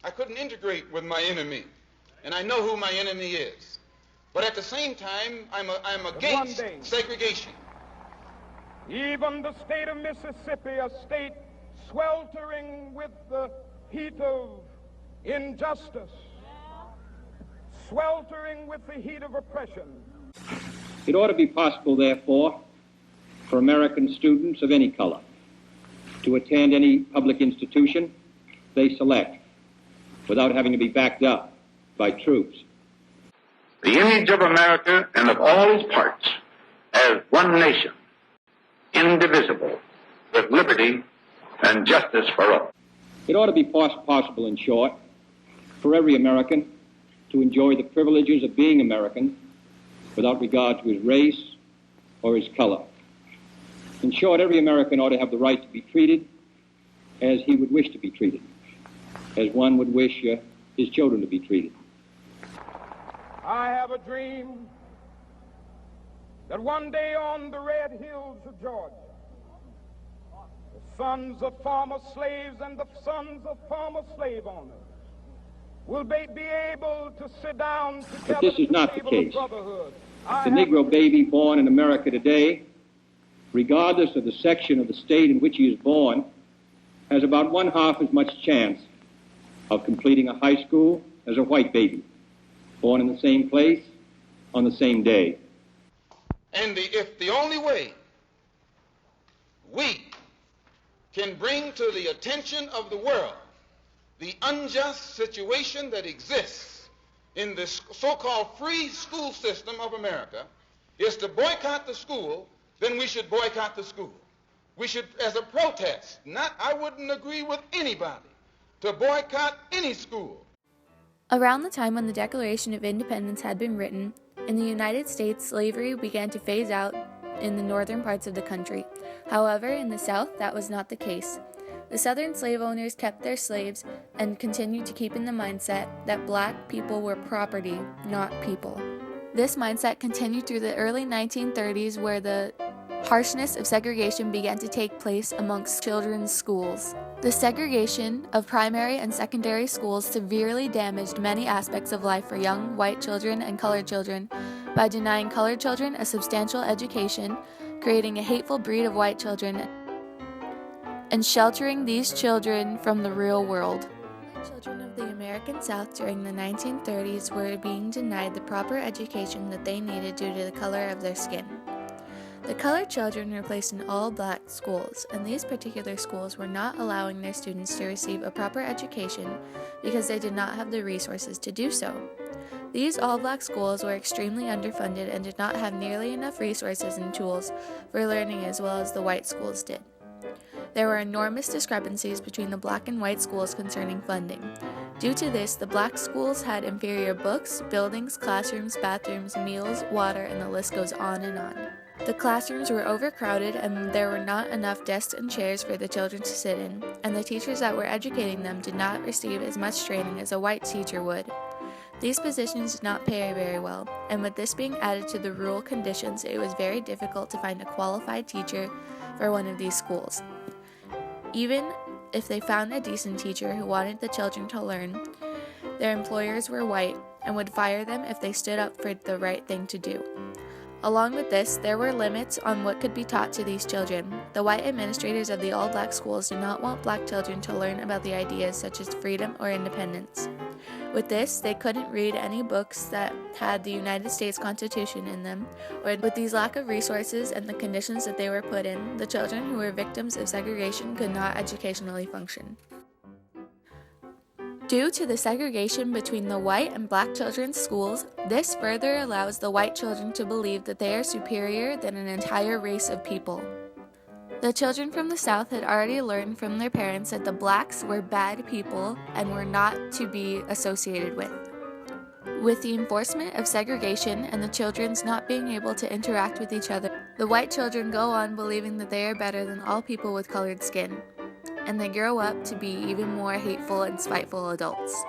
I couldn't integrate with my enemy, and I know who my enemy is. But at the same time, I'm against segregation. Even the state of Mississippi, a state sweltering with the heat of injustice, sweltering with the heat of oppression. It ought to be possible, therefore, for American students of any color to attend any public institution they select without having to be backed up by troops. The image of America and of all its parts as one nation, indivisible, with liberty and justice for all. It ought to be possible, in short, for every American to enjoy the privileges of being American without regard to his race or his color. In short, every American ought to have the right to be treated as he would wish to be treated, as one would wish his children to be treated. I have a dream that one day on the red hills of Georgia, the sons of former slaves and the sons of former slave owners will be able to sit down together. But this is not the case. The Negro baby born in America today, regardless of the section of the state in which he is born, has about 1/2 as much chance of completing a high school as a white baby, born in the same place on the same day. And if the only way we can bring to the attention of the world the unjust situation that exists in this so-called free school system of America is to boycott the school, then we should boycott the school. We should, as a protest, I wouldn't agree with anybody to boycott any school. Around the time when the Declaration of Independence had been written, in the United States, slavery began to phase out in the northern parts of the country. However, in the South, that was not the case. The Southern slave owners kept their slaves and continued to keep in the mindset that black people were property, not people. This mindset continued through the early 1930s, where the harshness of segregation began to take place amongst children's schools. The segregation of primary and secondary schools severely damaged many aspects of life for young white children and colored children by denying colored children a substantial education, creating a hateful breed of white children, and sheltering these children from the real world. White children of the American South during the 1930s were being denied the proper education that they needed due to the color of their skin. The colored children were placed in all black schools, and these particular schools were not allowing their students to receive a proper education because they did not have the resources to do so. These all-black schools were extremely underfunded and did not have nearly enough resources and tools for learning as well as the white schools did. There were enormous discrepancies between the black and white schools concerning funding. Due to this, the black schools had inferior books, buildings, classrooms, bathrooms, meals, water, and the list goes on and on. The classrooms were overcrowded and there were not enough desks and chairs for the children to sit in, and the teachers that were educating them did not receive as much training as a white teacher would. These positions did not pay very well, and with this being added to the rural conditions, it was very difficult to find a qualified teacher for one of these schools. Even if they found a decent teacher who wanted the children to learn, their employers were white and would fire them if they stood up for the right thing to do. Along with this, there were limits on what could be taught to these children. The white administrators of the all-black schools did not want black children to learn about the ideas such as freedom or independence. With this, they couldn't read any books that had the United States Constitution in them, or with these lack of resources and the conditions that they were put in, the children who were victims of segregation could not educationally function. Due to the segregation between the white and black children's schools, this further allows the white children to believe that they are superior than an entire race of people. The children from the South had already learned from their parents that the blacks were bad people and were not to be associated with. With the enforcement of segregation and the children's not being able to interact with each other, the white children go on believing that they are better than all people with colored skin, and they grow up to be even more hateful and spiteful adults.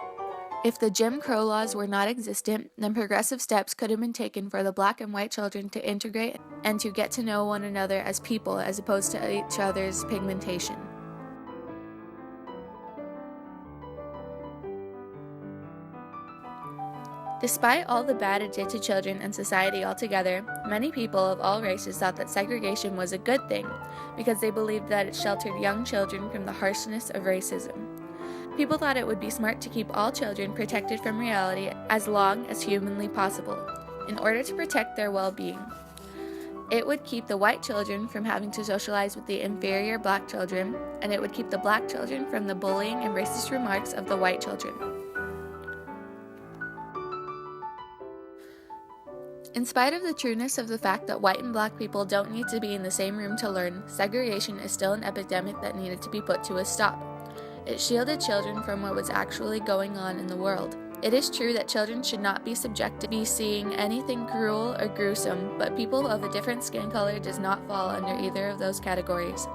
If the Jim Crow laws were not existent, then progressive steps could have been taken for the black and white children to integrate and to get to know one another as people as opposed to each other's pigmentation. Despite all the bad it did to children and society altogether, many people of all races thought that segregation was a good thing because they believed that it sheltered young children from the harshness of racism. People thought it would be smart to keep all children protected from reality as long as humanly possible, in order to protect their well-being. It would keep the white children from having to socialize with the inferior black children, and it would keep the black children from the bullying and racist remarks of the white children. In spite of the trueness of the fact that white and black people don't need to be in the same room to learn, segregation is still an epidemic that needed to be put to a stop. It shielded children from what was actually going on in the world. It is true that children should not be subject to be seeing anything cruel or gruesome, but people of a different skin color does not fall under either of those categories.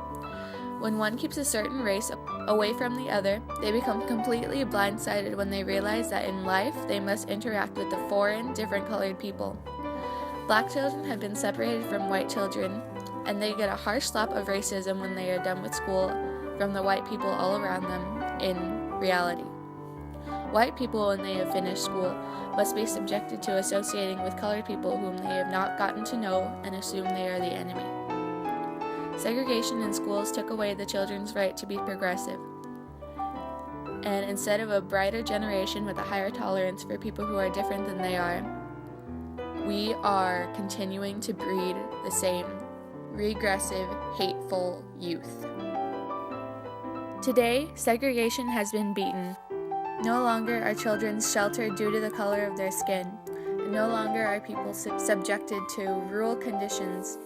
When one keeps a certain race away from the other, they become completely blindsided when they realize that in life they must interact with the foreign, different colored people. Black children have been separated from white children, and they get a harsh slap of racism when they are done with school from the white people all around them in reality. White people, when they have finished school, must be subjected to associating with colored people whom they have not gotten to know and assume they are the enemy. Segregation in schools took away the children's right to be progressive. And instead of a brighter generation with a higher tolerance for people who are different than they are, we are continuing to breed the same regressive, hateful youth. Today, segregation has been beaten. No longer are children sheltered due to the color of their skin, and no longer are people subjected to cruel conditions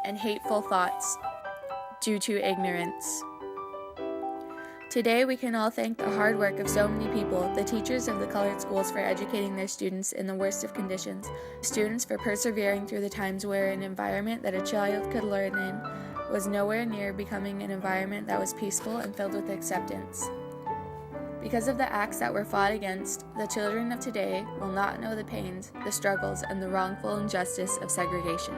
and hateful thoughts due to ignorance. Today, we can all thank the hard work of so many people, the teachers of the colored schools for educating their students in the worst of conditions, students for persevering through the times where an environment that a child could learn in was nowhere near becoming an environment that was peaceful and filled with acceptance. Because of the acts that were fought against, the children of today will not know the pains, the struggles, and the wrongful injustice of segregation.